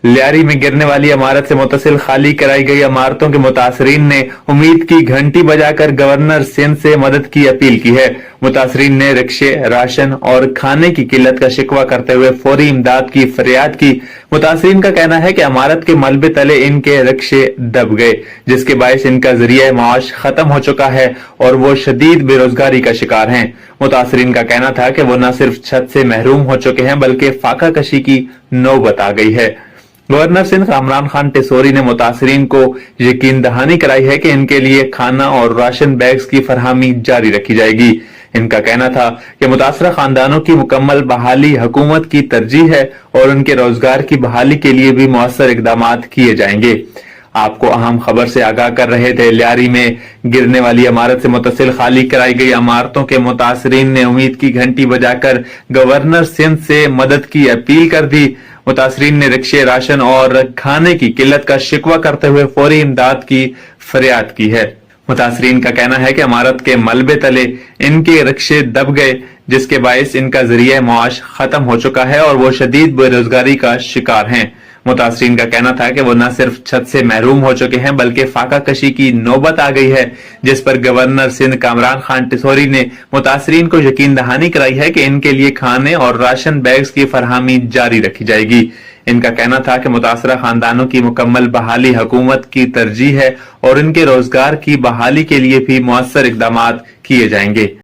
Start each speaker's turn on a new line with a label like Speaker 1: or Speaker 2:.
Speaker 1: लियारी में गिरने वाली इमारत से मुतसिल खाली कराई गई इमारतों के मुतासरीन ने उम्मीद की घंटी बजाकर गवर्नर सिंध से मदद की अपील की है। मुतासरीन ने रिक्शे, राशन और खाने की किल्लत का शिकवा करते हुए फौरी इमदाद की फरियाद की। मुतासरीन का कहना है कि इमारत के मलबे तले इनके रिक्शे दब गए, जिसके बायस इनका जरिया माश खत्म हो चुका है और वो शदीद बेरोजगारी का शिकार हैं। मुतासरीन का कहना था कि वो न सिर्फ छत से महरूम हो चुके हैं बल्कि फाका कशी की नौबत आ गई है। गवर्नर सिंध कामरान खान टेसोरी ने मुतासरीन को यकीन दहानी कराई है कि इनके लिए खाना और राशन बैग्स की फरहमी जारी रखी जाएगी। इनका कहना था कि मुतासरा खानदानों की मुकम्मल बहाली हुकूमत की तरजीह है और उनके रोजगार की बहाली के लिए भी मौसर इकदाम किए जाएंगे। आपको अहम खबर से आगाह कर रहे थे। लियारी में गिरने वाली इमारत से मुतसिल खाली कराई गई इमारतों के मुतासरीन ने उम्मीद की घंटी बजाकर गवर्नर सिंध से मदद की अपील कर दी। मुतासरीन ने रिक्शे, राशन और खाने की किल्लत का शिकवा करते हुए फौरी इमदाद की फरियाद की है। मुतासरीन का कहना है कि इमारत के मलबे तले इनके रिक्शे दब गए, जिसके बायस इनका जरिया माश खत्म हो चुका है और वो शदीद बेरोजगारी का शिकार हैं। मुतासरीन का कहना था कि वो न सिर्फ छत से महरूम हो चुके हैं बल्कि फाका कशी की नौबत आ गई है, जिस पर गवर्नर सिंध कामरान खान टेसोरी ने मुतासरीन को यकीन दहानी कराई है कि इनके लिए खाने और राशन बैग्स की फरहमी जारी रखी जाएगी। इनका कहना था कि मुतासरा खानदानों की मुकम्मल बहाली हुकूमत की तरजीह है और इनके रोजगार की बहाली के लिए भी मौसर इकदाम किए जाएंगे।